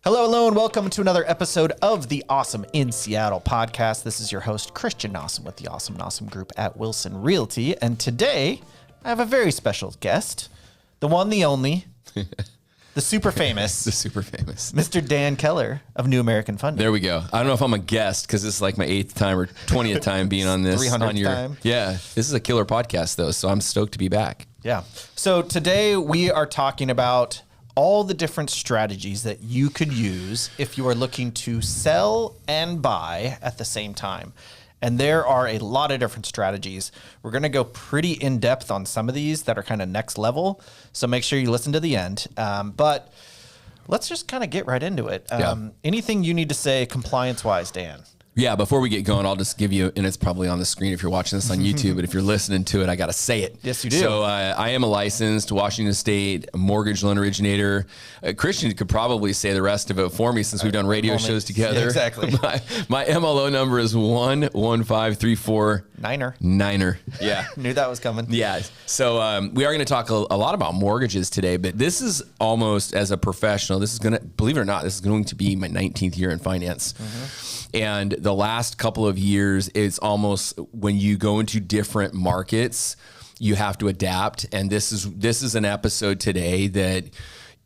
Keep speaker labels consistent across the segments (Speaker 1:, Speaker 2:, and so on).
Speaker 1: Hello, and welcome to another episode of the Awesome in Seattle podcast. This is your host, Christian Nossum with the Awesome Nossum Group at Wilson Realty. And today, I have a very special guest, the one, the only, the super famous, Mr. Dan Keller of New American Funding.
Speaker 2: There we go. I don't know if I'm a guest because this is like my 8th time or 20th time being on this.
Speaker 1: 300th time.
Speaker 2: Yeah, this is a killer podcast though, so I'm stoked to be back.
Speaker 1: Yeah. So today we are talking about all the different strategies that you could use if you are looking to sell and buy at the same time. And there are a lot of different strategies. We're going to go pretty in depth on some of these that are kind of next level. So make sure you listen to the end. But let's just kind of get right into it. Anything you need to say compliance wise, Dan?
Speaker 2: Yeah, before we get going, I'll just give you, and it's probably on the screen if you're watching this on YouTube, but if you're listening to it, I got to say it.
Speaker 1: Yes, you do.
Speaker 2: So I am a licensed Washington State mortgage loan originator. Christian could probably say the rest of it for me since we've done radio shows together.
Speaker 1: Yeah, exactly.
Speaker 2: My MLO number is 11534. Niner. Yeah.
Speaker 1: Knew that was coming.
Speaker 2: Yeah. So we are going to talk a lot about mortgages today, but this is almost as a professional, this is going to, believe it or not, this is going to be my 19th year in finance. And the last couple of years, it's almost when you go into different markets, you have to adapt. And this is an episode today that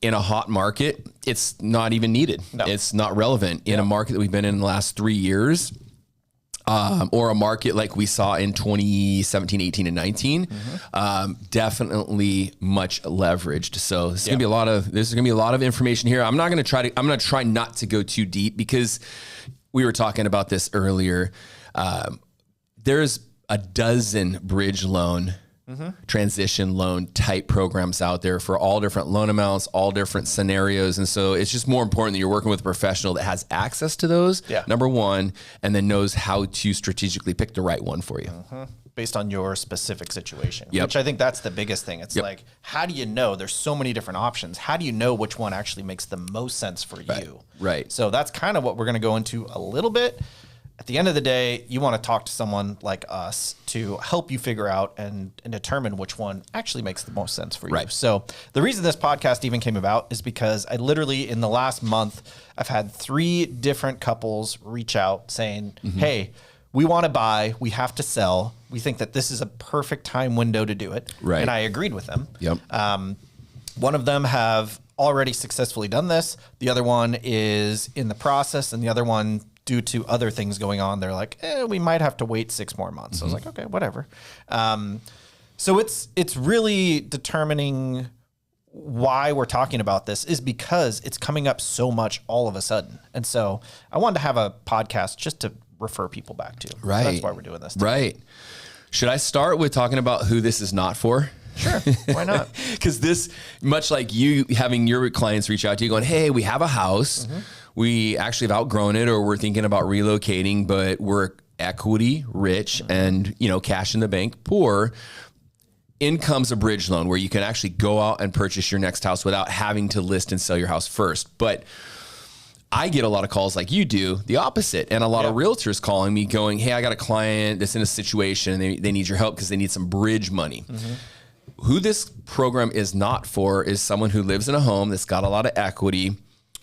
Speaker 2: in a hot market, it's not even needed. No. It's not relevant. In a market that we've been in the last 3 years, or a market like we saw in 2017, 18, and 19, definitely much leveraged. So this is gonna be a lot of information here. I'm going to try not to go too deep because we were talking about this earlier. There's a dozen bridge loan, transition loan type programs out there for all different loan amounts, all different scenarios. And so it's just more important that you're working with a professional that has access to those, number one, and then knows how to strategically pick the right one for you.
Speaker 1: Based on your specific situation, which I think that's the biggest thing. It's like, how do you know? There's so many different options. How do you know which one actually makes the most sense for you?
Speaker 2: Right.
Speaker 1: So that's kind of what we're going to go into a little bit. At the end of the day, you want to talk to someone like us to help you figure out and determine which one actually makes the most sense for you.
Speaker 2: Right.
Speaker 1: So the reason this podcast even came about is because I literally, in the last month, I've had 3 different couples reach out saying, hey, we want to buy, we have to sell. We think that this is a perfect time window to do it.
Speaker 2: Right.
Speaker 1: And I agreed with them.
Speaker 2: Yep.
Speaker 1: One of them have already successfully done this. The other one is in the process, and the other one, due to other things going on, they're like, we might have to wait 6 more months. So I was like, okay, whatever. So it's really determining why we're talking about this is because it's coming up so much all of a sudden. And so I wanted to have a podcast just to refer people back to.
Speaker 2: Right.
Speaker 1: So that's why we're doing this today.
Speaker 2: Right. Should I start with talking about who this is not for?
Speaker 1: Sure. Why not?
Speaker 2: Because this, much like you having your clients reach out to you going, hey, we have a house. We actually have outgrown it, or we're thinking about relocating, but we're equity rich and, cash in the bank poor. In comes a bridge loan where you can actually go out and purchase your next house without having to list and sell your house first. But I get a lot of calls like you do, the opposite. And a lot of realtors calling me going, hey, I got a client that's in a situation and they need your help because they need some bridge money. Who this program is not for is someone who lives in a home that's got a lot of equity,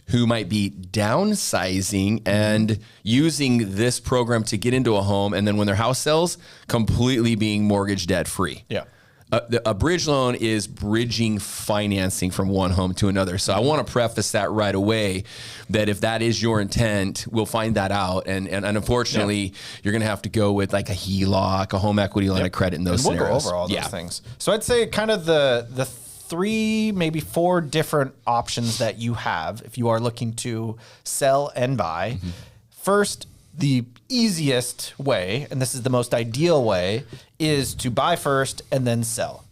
Speaker 2: who might be downsizing and using this program to get into a home. And then when their house sells, completely being mortgage debt free.
Speaker 1: Yeah.
Speaker 2: A bridge loan is bridging financing from one home to another. So I want to preface that right away, that if that is your intent, we'll find that out. And unfortunately, you're going to have to go with like a HELOC, a home equity line of credit in those scenarios.
Speaker 1: We'll go over all those things. So I'd say kind of the 3, maybe 4 different options that you have if you are looking to sell and buy. First, the easiest way, and this is the most ideal way, is to buy first and then sell.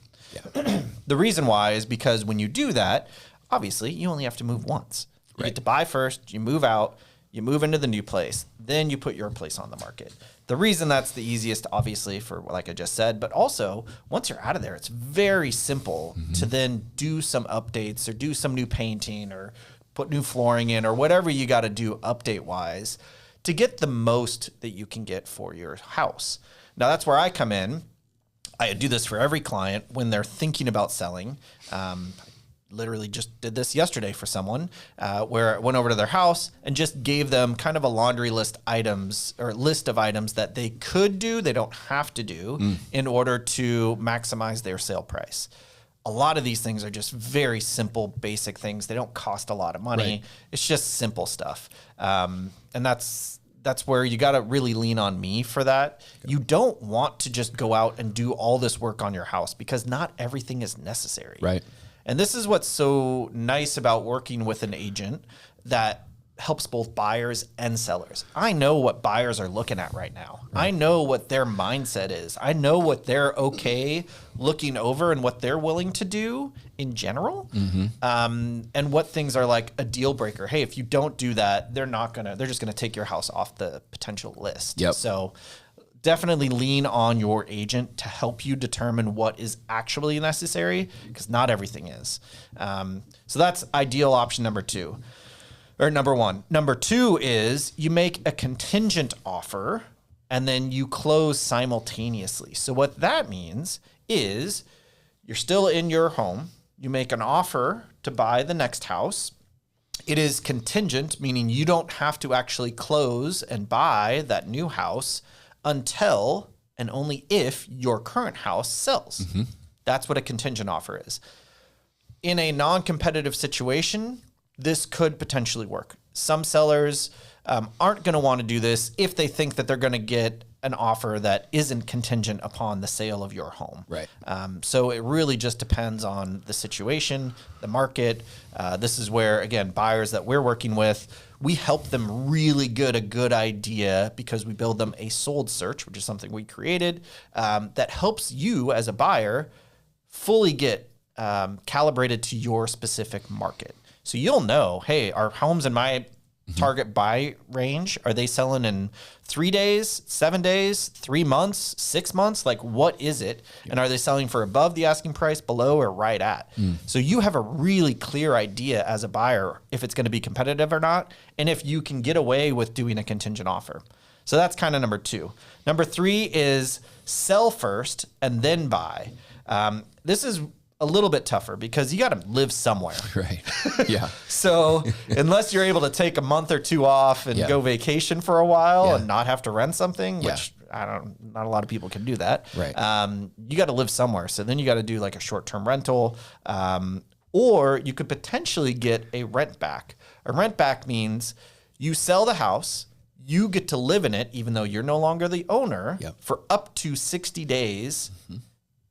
Speaker 1: The reason why is because when you do that, obviously you only have to move once. You get to buy first, you move out, you move into the new place, then you put your place on the market. The reason that's the easiest, obviously, for like I just said, but also once you're out of there, it's very simple to then do some updates or do some new painting or put new flooring in or whatever you got to do update-wise to get the most that you can get for your house. Now, that's where I come in. I do this for every client when they're thinking about selling. literally just did this yesterday for someone where I went over to their house and just gave them kind of a laundry list of items that they could do, they don't have to do in order to maximize their sale price. A lot of these things are just very simple, basic things. They don't cost a lot of money. Right. It's just simple stuff. And that's where you got to really lean on me for that. Okay. You don't want to just go out and do all this work on your house because not everything is necessary.
Speaker 2: Right.
Speaker 1: And this is what's so nice about working with an agent that helps both buyers and sellers. I know what buyers are looking at right now. Right. I know what their mindset is. I know what they're okay looking over and what they're willing to do in general. And what things are like a deal breaker. Hey, if you don't do that, they're just gonna take your house off the potential list.
Speaker 2: Yep.
Speaker 1: So definitely lean on your agent to help you determine what is actually necessary, because not everything is. So that's ideal option number one. Number two is you make a contingent offer and then you close simultaneously. So what that means is you're still in your home. You make an offer to buy the next house. It is contingent, meaning you don't have to actually close and buy that new house until and only if your current house sells. That's what a contingent offer is. In a non-competitive situation, this could potentially work. Some sellers aren't going to want to do this if they think that they're going to get an offer that isn't contingent upon the sale of your home.
Speaker 2: Right.
Speaker 1: So it really just depends on the situation, the market. This is where, again, buyers that we're working with, we help them really get a good idea because we build them a sold search, which is something we created that helps you as a buyer fully get calibrated to your specific market. So you'll know, hey, are homes in my target buy range, are they selling in 3 days, 7 days, 3 months, 6 months? Like, what is it? And are they selling for above the asking price, below, or right at? So you have a really clear idea as a buyer if it's going to be competitive or not, and if you can get away with doing a contingent offer. So that's kind of number two. Number three is sell first and then buy. This is a little bit tougher because you got to live somewhere.
Speaker 2: Right. Yeah.
Speaker 1: So unless you're able to take a month or two off and go vacation for a while and not have to rent something, which not a lot of people can do that.
Speaker 2: Right.
Speaker 1: You got to live somewhere. So then you got to do like a short-term rental, or you could potentially get a rent back. A rent back means you sell the house, you get to live in it, even though you're no longer the owner for up to 60 days.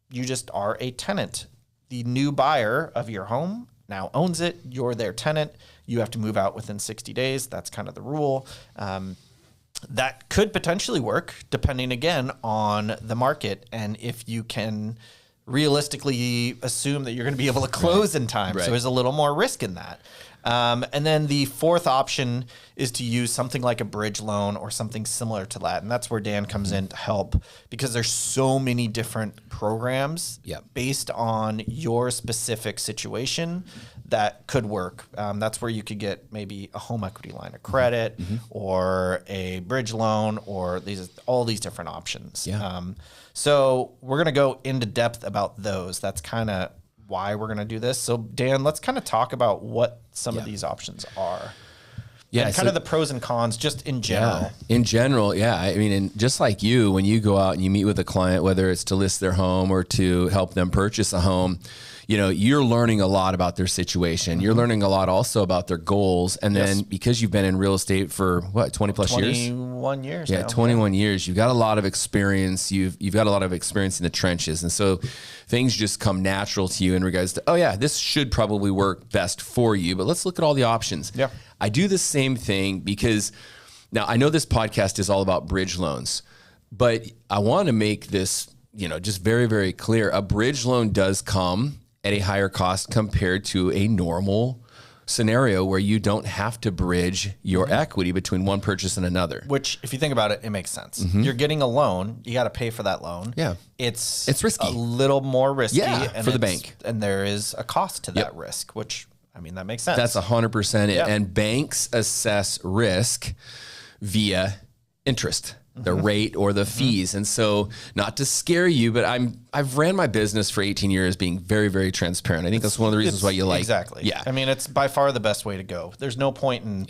Speaker 1: You just are a tenant. The new buyer of your home now owns it. You're their tenant. You have to move out within 60 days. That's kind of the rule. That could potentially work depending, again, on the market and if you can realistically assume that you're going to be able to close in time. So there's a little more risk in that. And then the fourth option is to use something like a bridge loan or something similar to that. And that's where Dan comes in to help because there's so many different programs based on your specific situation that could work. That's where you could get maybe a home equity line of credit or a bridge loan or all these different options. So we're going to go into depth about those. That's kind of why we're going to do this. So Dan, let's kind of talk about what some of these options are. And kind of the pros and cons just in general.
Speaker 2: In general, I mean, and just like you, when you go out and you meet with a client, whether it's to list their home or to help them purchase a home, you know, you're learning a lot about their situation. You're learning a lot also about their goals. And then because you've been in real estate for what, 20 plus years?
Speaker 1: 21 years
Speaker 2: now. 21 years. You've got a lot of experience. You've got a lot of experience in the trenches. And so things just come natural to you in regards to, oh yeah, this should probably work best for you, but let's look at all the options. I do the same thing because now I know this podcast is all about bridge loans, but I want to make this, you know, just very, very clear. A bridge loan does come at a higher cost compared to a normal scenario where you don't have to bridge your equity between one purchase and another.
Speaker 1: Which, if you think about it, it makes sense. You're getting a loan, you got to pay for that loan. It's
Speaker 2: risky.
Speaker 1: A little more risky
Speaker 2: for the bank.
Speaker 1: And there is a cost to that risk, which, I mean, that makes sense.
Speaker 2: That's 100% it. And banks assess risk via interest. the rate or the fees. And so, not to scare you, but I've ran my business for 18 years being very, very transparent. I think that's one of the reasons why you like.
Speaker 1: Exactly.
Speaker 2: Yeah.
Speaker 1: I mean, it's by far the best way to go. There's no point in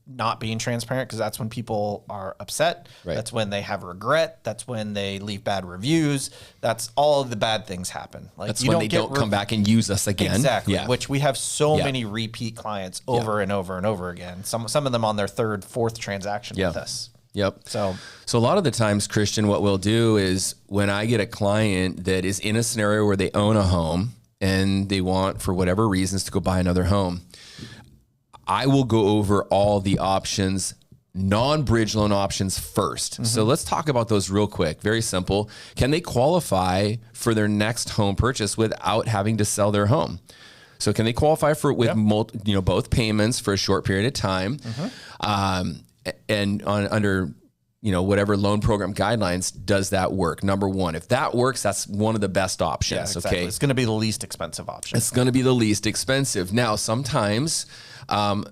Speaker 1: not being transparent, because that's when people are upset.
Speaker 2: Right.
Speaker 1: That's when they have regret. That's when they leave bad reviews. That's all of the bad things happen. Like,
Speaker 2: That's when they don't come back and use us again.
Speaker 1: Exactly.
Speaker 2: Yeah.
Speaker 1: Which we have so many repeat clients over and over and over again. Some of them on their third, fourth transaction with us.
Speaker 2: Yep.
Speaker 1: So
Speaker 2: a lot of the times, Christian, what we'll do is when I get a client that is in a scenario where they own a home and they want, for whatever reasons, to go buy another home, I will go over all the options, non-bridge loan options first. So let's talk about those real quick. Very simple. Can they qualify for their next home purchase without having to sell their home? So can they qualify for it with both payments for a short period of time, and under whatever loan program guidelines, does that work? Number one, if that works, that's one of the best options.
Speaker 1: yeah, exactly.
Speaker 2: Okay,
Speaker 1: It's going to be the least expensive option.
Speaker 2: it's going to be the least expensive. Now, sometimes, and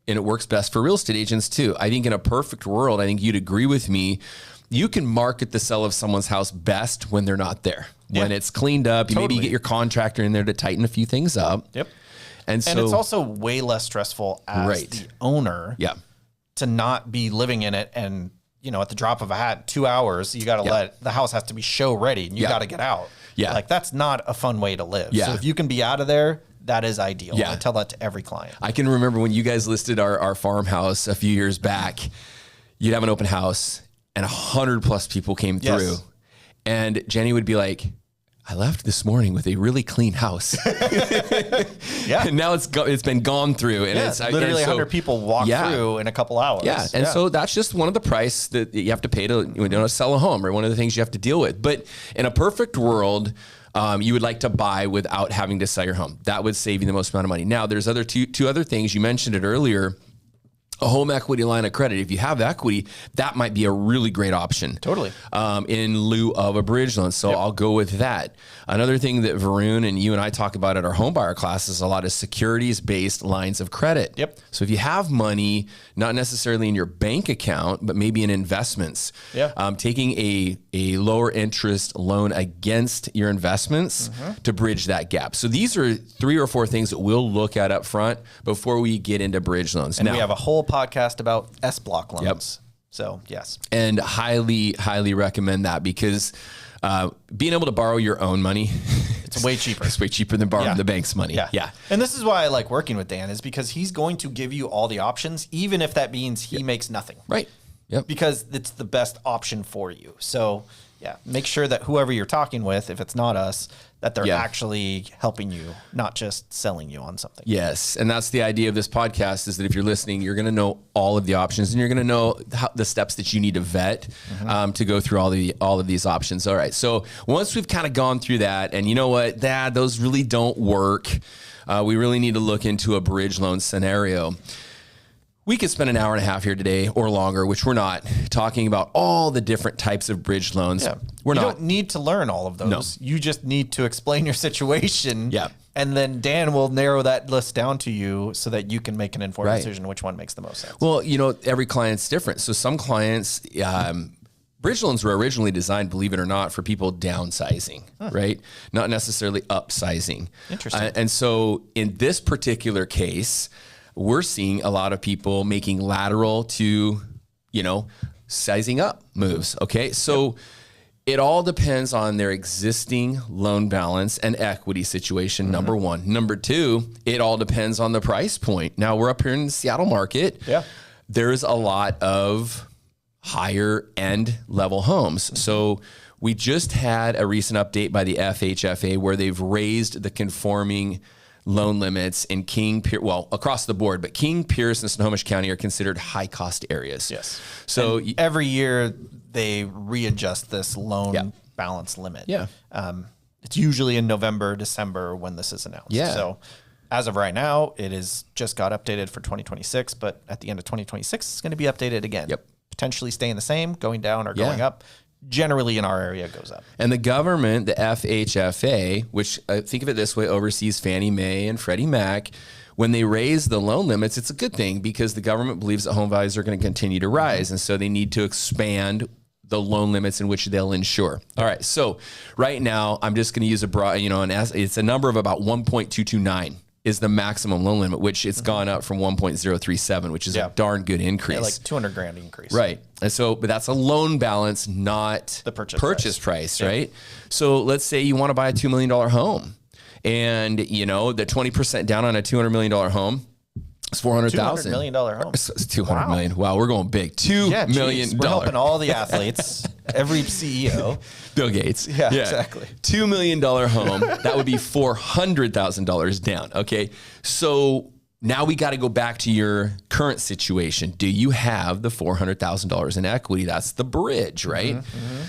Speaker 2: it works best for real estate agents too. I think in a perfect world, I think you'd agree with me, you can market the sale of someone's house best when they're not there. When it's cleaned up, maybe you get your contractor in there to tighten a few things up.
Speaker 1: Yep.
Speaker 2: And so,
Speaker 1: it's also way less stressful as the owner to not be living in it, and at the drop of a hat, 2 hours, you got to let the house has to be show ready, and you got to get out.
Speaker 2: Yeah.
Speaker 1: Like, that's not a fun way to live.
Speaker 2: Yeah.
Speaker 1: So if you can be out of there, that is ideal.
Speaker 2: Yeah.
Speaker 1: I tell that to every client.
Speaker 2: I can remember when you guys listed our farmhouse a few years back, you'd have an open house and 100+ people came through, and Jenny would be like, I left this morning with a really clean house. And now it's been gone through, and it's
Speaker 1: literally 100 people walk through in a couple hours.
Speaker 2: Yeah. And so that's just one of the price that you have to pay to sell a home, or one of the things you have to deal with. But in a perfect world, you would like to buy without having to sell your home. That would save you the most amount of money. Now, there's two other things. You mentioned it earlier. A home equity line of credit. If you have equity, that might be a really great option.
Speaker 1: Totally.
Speaker 2: In lieu of a bridge loan. So I'll go with that. Another thing that Varun and you and I talk about at our home buyer classes a lot is securities-based lines of credit.
Speaker 1: Yep.
Speaker 2: So if you have money, not necessarily in your bank account, but maybe in investments, taking a lower interest loan against your investments to bridge that gap. So these are 3 or 4 things that we'll look at up front before we get into bridge loans.
Speaker 1: And we have a whole podcast about S-block loans. So yes.
Speaker 2: And highly, highly recommend that, because being able to borrow your own money,
Speaker 1: it's way cheaper.
Speaker 2: It's way cheaper than borrowing the bank's money. Yeah.
Speaker 1: And this is why I like working with Dan, is because he's going to give you all the options, even if that means he makes nothing.
Speaker 2: Right. Yep.
Speaker 1: Because it's the best option for you. So make sure that whoever you're talking with, if it's not us, that they're actually helping you, not just selling you on something.
Speaker 2: Yes. And that's the idea of this podcast, is that if you're listening, you're going to know all of the options, and you're going to know the steps that you need to vet to go through all of these options. All right. So once we've kind of gone through that, and you know what, those really don't work. We really need to look into a bridge loan scenario. We could spend an hour and a half here today or longer, which we're not, talking about all the different types of bridge loans.
Speaker 1: Yeah. You don't need to learn all of those.
Speaker 2: No.
Speaker 1: You just need to explain your situation.
Speaker 2: Yeah.
Speaker 1: And then Dan will narrow that list down to you so that you can make an informed decision which one makes the most sense.
Speaker 2: Well, every client's different. So some clients, bridge loans were originally designed, believe it or not, for people downsizing, right? Not necessarily upsizing.
Speaker 1: Interesting.
Speaker 2: And so in this particular case, we're seeing a lot of people making lateral to, sizing up moves. Okay. So it all depends on their existing loan balance and equity situation. Number one. Number two, it all depends on the price point. Now, we're up here in the Seattle market.
Speaker 1: Yeah.
Speaker 2: There's a lot of higher end level homes. So we just had a recent update by the FHFA where they've raised the conforming loan limits in across the board, but King, Pierce, and Snohomish County are considered high cost areas.
Speaker 1: Yes.
Speaker 2: So
Speaker 1: every year they readjust this loan balance limit.
Speaker 2: Yeah.
Speaker 1: It's usually in November, December when this is announced.
Speaker 2: Yeah.
Speaker 1: So as of right now, it is just got updated for 2026, but at the end of 2026, it's going to be updated again.
Speaker 2: Yep.
Speaker 1: Potentially staying the same, going down, or going up. Generally in our area goes up.
Speaker 2: And the government, the FHFA, which think of it this way, oversees Fannie Mae and Freddie Mac, when they raise the loan limits, it's a good thing because the government believes that home values are going to continue to rise. And so they need to expand the loan limits in which they'll insure. All right. So right now I'm just going to use a broad, it's a number of about 1.229 is the maximum loan limit, which it's gone up from 1.037, which is a darn good increase.
Speaker 1: Yeah, like $200,000 increase.
Speaker 2: Right. And so, but that's a loan balance, not
Speaker 1: the purchase price,
Speaker 2: right? So let's say you want to buy a $2 million home and the 20% down on a $200 million home, it's $400,000.
Speaker 1: $200 million home.
Speaker 2: It's $200 million. Wow, we're going big. $2 million.
Speaker 1: We're helping all the athletes, every CEO.
Speaker 2: Bill Gates.
Speaker 1: Yeah, exactly.
Speaker 2: $2 million home. That would be $400,000 down. Okay. So now we got to go back to your current situation. Do you have the $400,000 in equity? That's the bridge, right?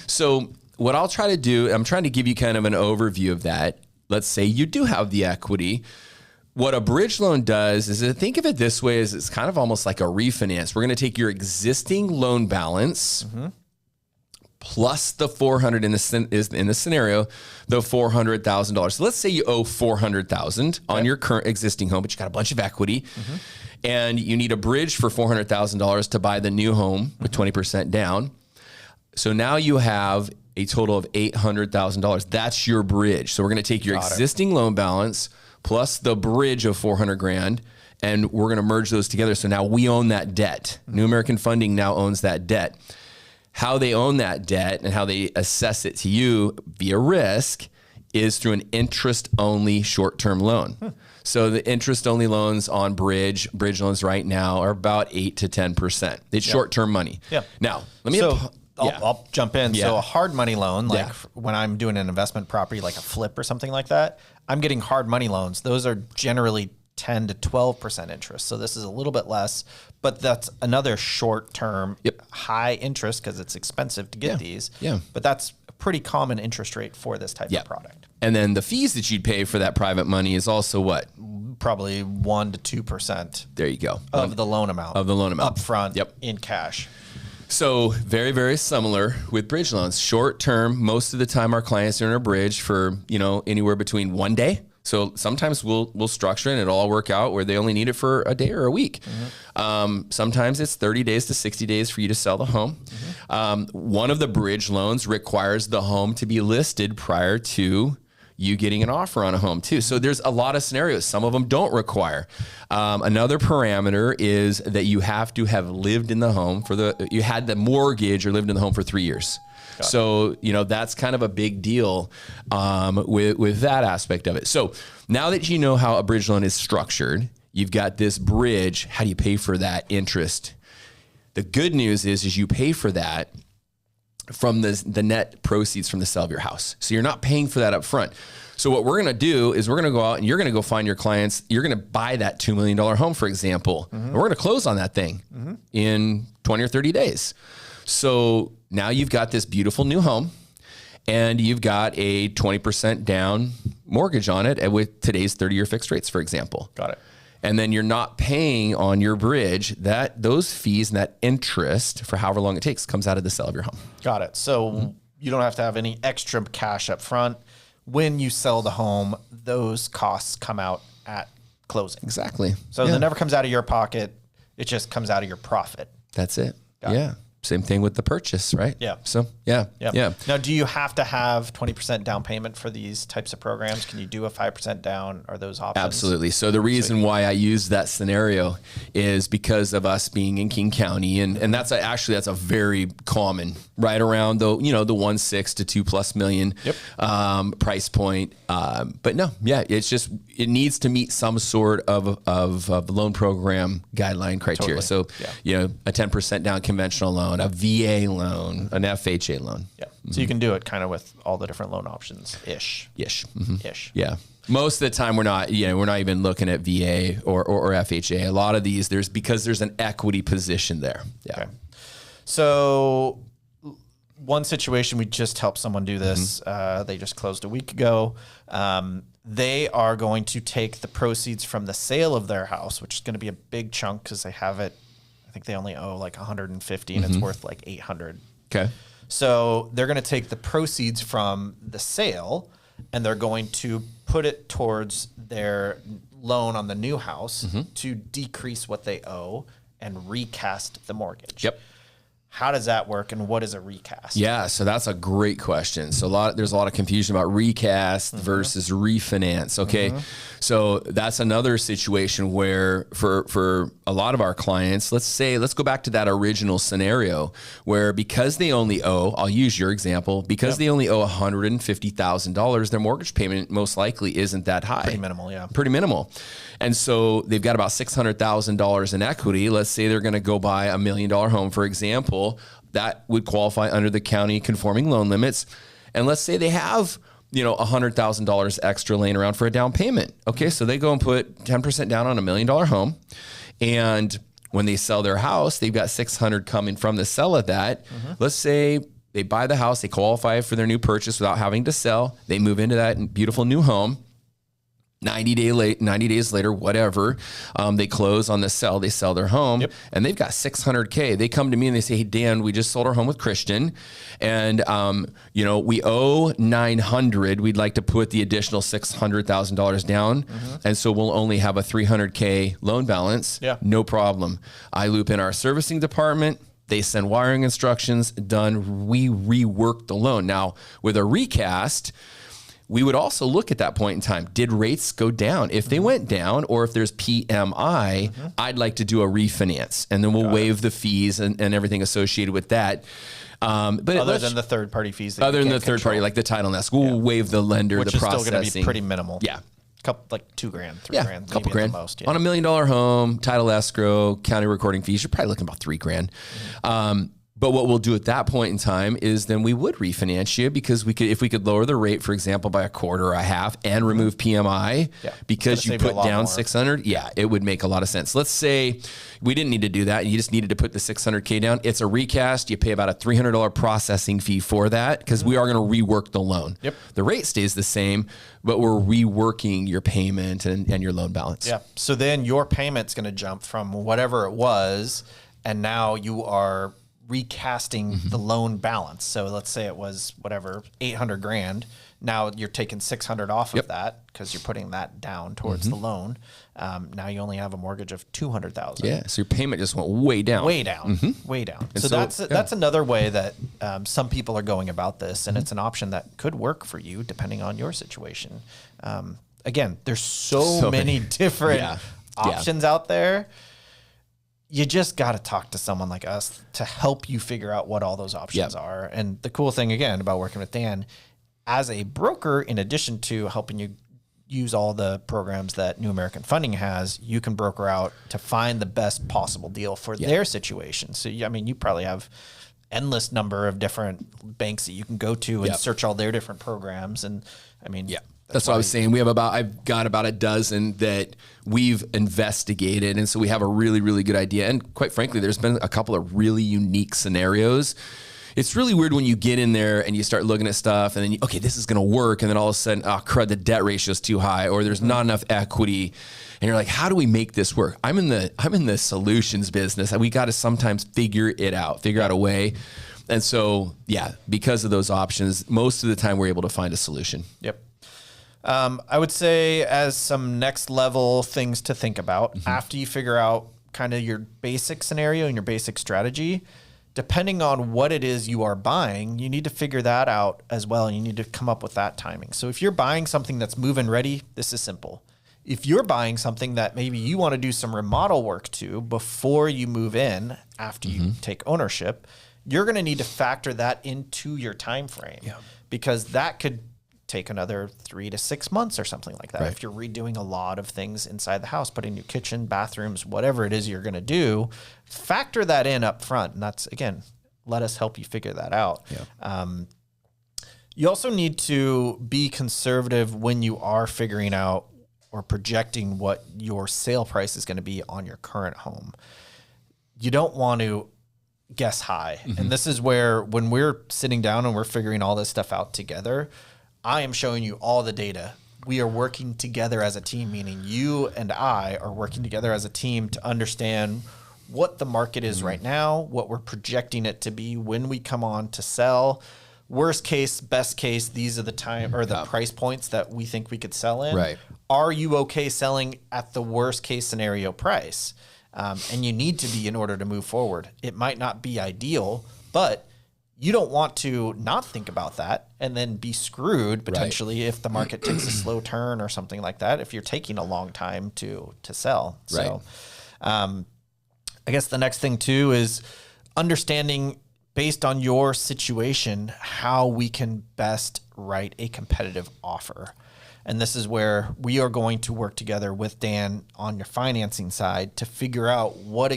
Speaker 2: So what I'll try to do, I'm trying to give you kind of an overview of that. Let's say you do have the equity. What a bridge loan does is, think of it this way, is it's kind of almost like a refinance. We're going to take your existing loan balance plus the 400 in the scenario, the $400,000. So let's say you owe $400,000 on your current existing home, but you got a bunch of equity, and you need a bridge for $400,000 to buy the new home with 20% down. So now you have a total of $800,000. That's your bridge. So we're going to take your existing loan balance plus the bridge of $400,000, and we're going to merge those together. So now we own that debt. New American Funding now owns that debt. How they own that debt and how they assess it to you via risk is through an interest-only short-term loan. So the interest-only loans on bridge loans right now are about 8 to 10%. It's short-term money. Now, let me...
Speaker 1: I'll jump in. So a hard money loan, like when I'm doing an investment property, like a flip or something like that, I'm getting hard money loans. Those are generally 10 to 12% interest. So this is a little bit less, but that's another short-term high interest because it's expensive to get these. But that's a pretty common interest rate for this type of product.
Speaker 2: And then the fees that you'd pay for that private money is also what?
Speaker 1: Probably 1 to 2%.
Speaker 2: There you go.
Speaker 1: Of the loan amount.
Speaker 2: Of the loan amount.
Speaker 1: Upfront in cash.
Speaker 2: So very, very similar with bridge loans. Short term, most of the time our clients are in a bridge for, anywhere between 1 day. So sometimes we'll structure it and it'll all work out where they only need it for a day or a week. Sometimes it's 30 days to 60 days for you to sell the home. One of the bridge loans requires the home to be listed prior to you getting an offer on a home too. So there's a lot of scenarios. Some of them don't require. Another parameter is that you have to have lived in the home you had the mortgage or lived in the home for 3 years. So, that's kind of a big deal with that aspect of it. So now that you know how a bridge loan is structured, you've got this bridge. How do you pay for that interest? The good news is you pay for that from the net proceeds from the sale of your house. So you're not paying for that up front. So what we're going to do is we're going to go out and you're going to go find your clients. You're going to buy that $2 million home, for example. And we're going to close on that thing in 20 or 30 days. So now you've got this beautiful new home and you've got a 20% down mortgage on it with today's 30-year fixed rates, for example.
Speaker 1: Got it.
Speaker 2: And then you're not paying on your bridge those fees and that interest for however long it takes comes out of the sale of your home.
Speaker 1: Got it. So you don't have to have any extra cash up front. When you sell the home, those costs come out at closing.
Speaker 2: Exactly.
Speaker 1: So it never comes out of your pocket. It just comes out of your profit.
Speaker 2: That's it. Same thing with the purchase, right?
Speaker 1: Yeah.
Speaker 2: So, yeah.
Speaker 1: Now, do you have to have 20% down payment for these types of programs? Can you do a 5% down? Are those options?
Speaker 2: Absolutely. So the reason why I use that scenario is because of us being in King County. And that's a very common, right around the 1.6 to 2+ million price point. But no, it's just, it needs to meet some sort of loan program guideline criteria.
Speaker 1: Totally.
Speaker 2: So, a 10% down conventional loan, a VA loan, an FHA loan.
Speaker 1: Yeah. So you can do it kind of with all the different loan options ish. Yeah.
Speaker 2: Most of the time we're not even looking at VA or FHA. A lot of these because there's an equity position there. Yeah.
Speaker 1: Okay. So one situation, we just helped someone do this. They just closed a week ago. They are going to take the proceeds from the sale of their house, which is going to be a big chunk because they have it. I think they only owe like 150 and it's worth like 800.
Speaker 2: Okay.
Speaker 1: So they're going to take the proceeds from the sale and they're going to put it towards their loan on the new house to decrease what they owe and recast the mortgage.
Speaker 2: Yep.
Speaker 1: How does that work, and what is a recast?
Speaker 2: Yeah, so that's a great question. So there's a lot of confusion about recast versus refinance. Okay, so that's another situation where for a lot of our clients, let's go back to that original scenario where because they only owe, I'll use your example, because they only owe $150,000, their mortgage payment most likely isn't that high.
Speaker 1: Pretty minimal, yeah.
Speaker 2: Pretty minimal. And so they've got about $600,000 in equity. Let's say they're going to go buy $1 million home, for example. That would qualify under the county conforming loan limits. And let's say they have, $100,000 extra laying around for a down payment. Okay, so they go and put 10% down on $1 million home. And when they sell their house, they've got $600 coming from the sale of that. Let's say they buy the house, they qualify for their new purchase without having to sell. They move into that beautiful new home. 90 days later, whatever, they close on the sell. They sell their home, and they've got $600K. They come to me and they say, "Hey, Dan, we just sold our home with Christian, and we owe $900. We'd like to put the additional $600,000 down, and so we'll only have a $300K loan balance."
Speaker 1: Yeah,
Speaker 2: no problem. I loop in our servicing department. They send wiring instructions. Done. We rework the loan. Now with a recast, we would also look at that point in time. Did rates go down? If they went down, or if there's PMI, I'd like to do a refinance, and then we'll waive the fees and everything associated with that. But
Speaker 1: other than the third-party fees,
Speaker 2: other than the third party, like the title and escrow, we'll waive the lender,
Speaker 1: which
Speaker 2: the
Speaker 1: is
Speaker 2: processing.
Speaker 1: still going to be pretty minimal.
Speaker 2: Yeah.
Speaker 1: Couple, like $2,000, $3,000,
Speaker 2: couple grand
Speaker 1: at the most.
Speaker 2: On $1 million home, title, escrow, county recording fees. You're probably looking about $3,000. But what we'll do at that point in time is then we would refinance you, because if we could lower the rate, for example, by a quarter or a half and remove PMI, because you put down $600, it would make a lot of sense. Let's say we didn't need to do that. You just needed to put the $600K down. It's a recast. You pay about a $300 processing fee for that, because we are going to rework the loan. The rate stays the same, but we're reworking your payment and your loan balance.
Speaker 1: So then your payment's going to jump from whatever it was, and now you are recasting the loan balance. So let's say it was whatever, $800,000. Now you're taking $600 off of that, because you're putting that down towards the loan. Now you only have a mortgage of $200,000.
Speaker 2: Yeah. So your payment just went way down.
Speaker 1: Way down. So that's another way that some people are going about this, and it's an option that could work for you depending on your situation. Again, there's so many different options out there. You just got to talk to someone like us to help you figure out what all those options are. And the cool thing, again, about working with Dan, as a broker, in addition to helping you use all the programs that New American Funding has, you can broker out to find the best possible deal for their situation. So, you probably have endless number of different banks that you can go to and search all their different programs. And
Speaker 2: that's what I was saying. I've got about a dozen that we've investigated. And so we have a really, really good idea. And quite frankly, there's been a couple of really unique scenarios. It's really weird when you get in there and you start looking at stuff, and then okay, this is going to work. And then all of a sudden, oh crud, the debt ratio is too high, or there's not enough equity. And you're like, how do we make this work? I'm in the solutions business. We got to sometimes figure out a way. And so, because of those options, most of the time we're able to find a solution.
Speaker 1: I would say, as some next level things to think about, after you figure out kind of your basic scenario and your basic strategy, depending on what it is you are buying, you need to figure that out as well. And you need to come up with that timing. So if you're buying something that's move-in ready, this is simple. If you're buying something that maybe you want to do some remodel work to before you move in, after you take ownership, you're going to need to factor that into your time frame, because that could take another 3 to 6 months or something like that. If you're redoing a lot of things inside the house, putting new kitchen, bathrooms, whatever it is you're going to do, factor that in up front. And that's, again, let us help you figure that out. You also need to be conservative when you are figuring out or projecting what your sale price is going to be on your current home. You don't want to guess high. And this is where, when we're sitting down and we're figuring all this stuff out together, I am showing you all the data. We are working together as a team, meaning you and I are working together as a team to understand what the market is right now, what we're projecting it to be when we come on to sell, worst case, best case, these are the time or the price points that we think we could sell in.
Speaker 2: Right.
Speaker 1: Are you okay selling at the worst case scenario price? And you need to be in order to move forward. It might not be ideal, but you don't want to not think about that and then be screwed potentially if the market takes a slow turn or something like that, if you're taking a long time to sell. So I guess the next thing too is understanding, based on your situation, how we can best write a competitive offer. And this is where we are going to work together with Dan on your financing side to figure out what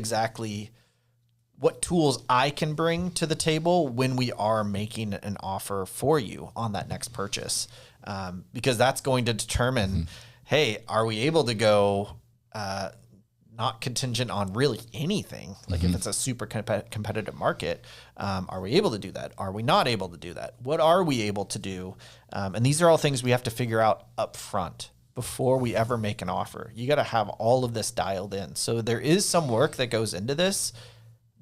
Speaker 1: tools I can bring to the table when we are making an offer for you on that next purchase. Because that's going to determine, hey, are we able to go not contingent on really anything? Like if it's a super competitive market, are we able to do that? Are we not able to do that? What are we able to do? And these are all things we have to figure out up front before we ever make an offer. You got to have all of this dialed in. So there is some work that goes into this.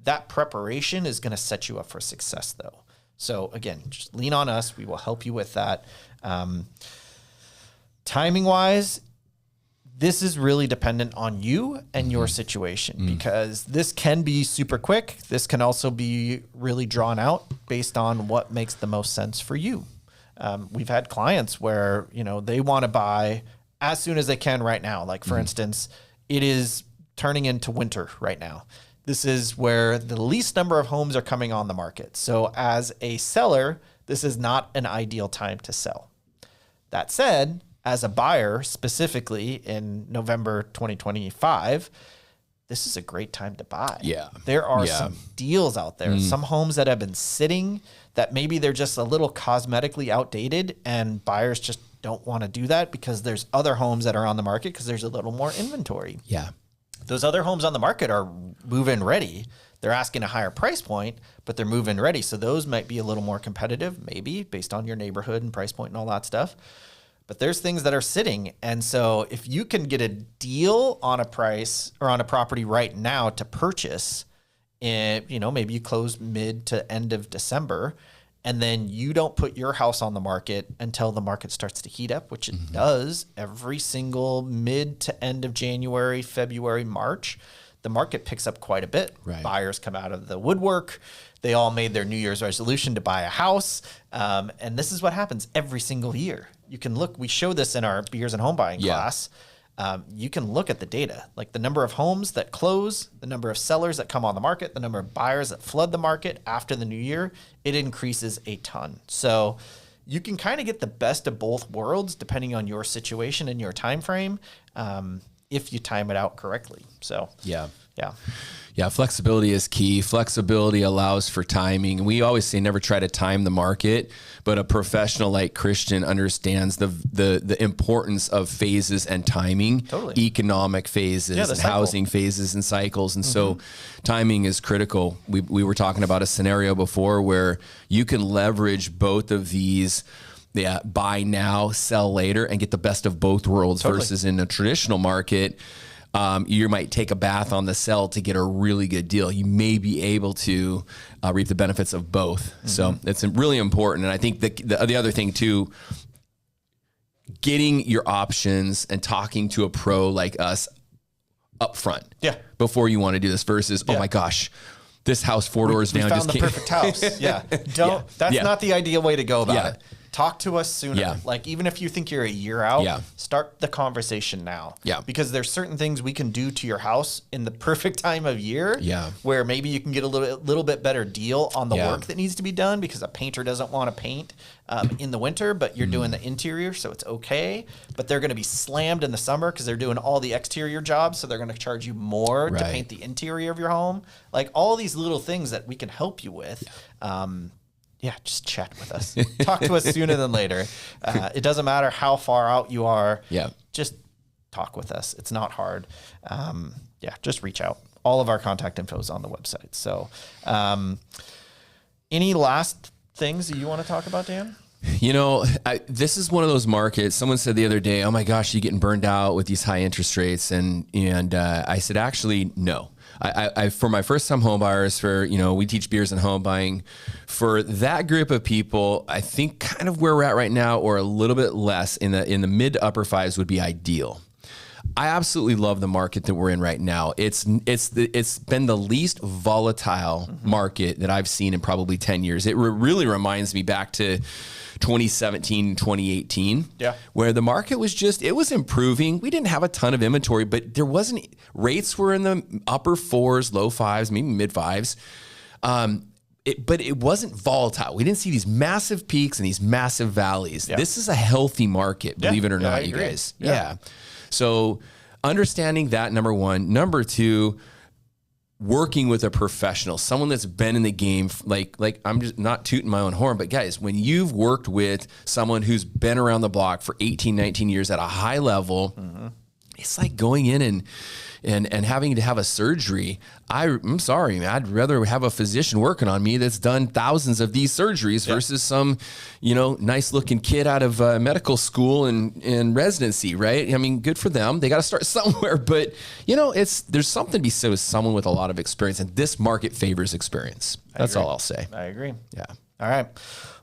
Speaker 1: That preparation is going to set you up for success, though. So again, just lean on us. We will help you with that. Timing-wise, this is really dependent on you and your situation, because this can be super quick. This can also be really drawn out based on what makes the most sense for you. We've had clients where, they want to buy as soon as they can right now. Like for instance, it is turning into winter right now. This is where the least number of homes are coming on the market. So as a seller, this is not an ideal time to sell. That said, as a buyer, specifically in November 2025, this is a great time to buy.
Speaker 2: Yeah.
Speaker 1: There are some deals out there, some homes that have been sitting that maybe they're just a little cosmetically outdated, and buyers just don't want to do that because there's other homes that are on the market because there's a little more inventory.
Speaker 2: Yeah.
Speaker 1: Those other homes on the market are move-in ready. They're asking a higher price point, but they're move-in ready. So those might be a little more competitive, maybe based on your neighborhood and price point and all that stuff. But there's things that are sitting. And so if you can get a deal on a price or on a property right now to purchase, maybe you close mid to end of December, and then you don't put your house on the market until the market starts to heat up, which it does every single mid to end of January, February, March, the market picks up quite a bit.
Speaker 2: Right.
Speaker 1: Buyers come out of the woodwork. They all made their New Year's resolution to buy a house. And this is what happens every single year. You can look, we show this in our beers and home buying class. You can look at the data, like the number of homes that close, the number of sellers that come on the market, the number of buyers that flood the market after the new year. It increases a ton. So you can kind of get the best of both worlds depending on your situation and your time frame, if you time it out correctly. So
Speaker 2: Yeah, flexibility is key. Flexibility allows for timing. We always say never try to time the market, but a professional like Christian understands the importance of phases and timing, economic phases, and housing phases and cycles. And so timing is critical. We were talking about a scenario before where you can leverage both of these. Buy now, sell later, and get the best of both worlds versus in a traditional market. You might take a bath on the sell to get a really good deal. You may be able to reap the benefits of both. So it's really important. And I think the other thing too, getting your options and talking to a pro like us up front before you want to do this versus, oh my gosh, this house 4 doors down
Speaker 1: just the perfect house. That's not the ideal way to go about it. Talk to us sooner.
Speaker 2: Yeah.
Speaker 1: Like even if you think you're a year out, start the conversation now.
Speaker 2: Yeah.
Speaker 1: Because there's certain things we can do to your house in the perfect time of year. Where maybe you can get a little bit better deal on the work that needs to be done, because a painter doesn't want to paint in the winter, but you're doing the interior, so it's okay. But they're going to be slammed in the summer because they're doing all the exterior jobs, so they're going to charge you more to paint the interior of your home. Like all these little things that we can help you with. Just chat with us. Talk to us sooner than later. It doesn't matter how far out you are. Just talk with us. It's not hard. Just reach out. All of our contact info is on the website. So any last things that you want to talk about, Dan?
Speaker 2: This is one of those markets. Someone said the other day, oh my gosh, you're getting burned out with these high interest rates. And I said, actually, no. I for my first time home buyers, we teach beers and home buying. For that group of people, I think kind of where we're at right now, or a little bit less in the mid to upper fives would be ideal. I absolutely love the market that we're in right now. It's been the least volatile market that I've seen in probably 10 years. It really reminds me back to 2017, 2018, where the market was it was improving. We didn't have a ton of inventory, but rates were in the upper fours, low fives, maybe mid fives. But it wasn't volatile. We didn't see these massive peaks and these massive valleys. Yeah. This is a healthy market, believe it or not, you guys. Yeah. So understanding that, number one. Number two, working with a professional, someone that's been in the game. Like I'm just not tooting my own horn, but guys, when you've worked with someone who's been around the block for 18, 19 years at a high level, it's like going in and having to have a surgery. I'm sorry, man. I'd rather have a physician working on me that's done thousands of these surgeries versus some, nice looking kid out of medical school and residency, right? I mean, good for them. They got to start somewhere, but there's something to be said with someone with a lot of experience, and this market favors experience. That's all I'll say.
Speaker 1: I agree.
Speaker 2: Yeah.
Speaker 1: All right.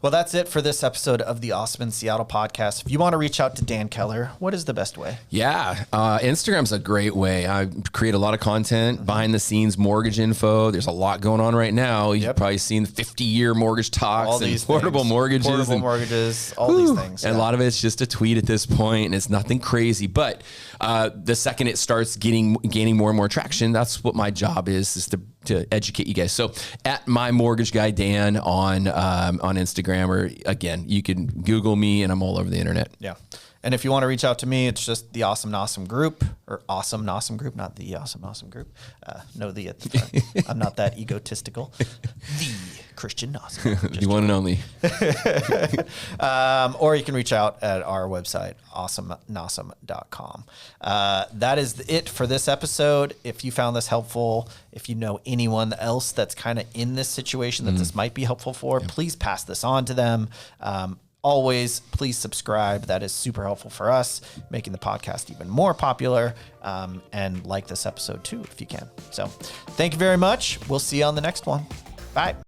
Speaker 1: Well, that's it for this episode of the Awesome in Seattle podcast. If you want to reach out to Dan Keller, what is the best way?
Speaker 2: Yeah. Instagram's a great way. I create a lot of content, behind the scenes mortgage info. There's a lot going on right now. You've probably seen 50-year mortgage talks, all these portable mortgages.
Speaker 1: Portable mortgages, all these things.
Speaker 2: And a lot of it's just a tweet at this point, and it's nothing crazy. But the second it starts gaining more and more traction, that's what my job is to educate you guys. So at my mortgage guy Dan on Instagram, or again, you can Google me, and I'm all over the internet.
Speaker 1: Yeah. And if you want to reach out to me, it's just the Awesome Nossum Group, or Awesome Nossum Group, not the Awesome Nossum Group. No, the at the front. I'm not that egotistical. The Christian Nossum.
Speaker 2: The one and only.
Speaker 1: Or you can reach out at our website, awesomenossum.com. That is it for this episode. If you found this helpful, if you know anyone else that's kind of in this situation that this might be helpful for, please pass this on to them. Always, please subscribe. That is super helpful for us, making the podcast even more popular. And like this episode too, if you can. So thank you very much. We'll see you on the next one. Bye.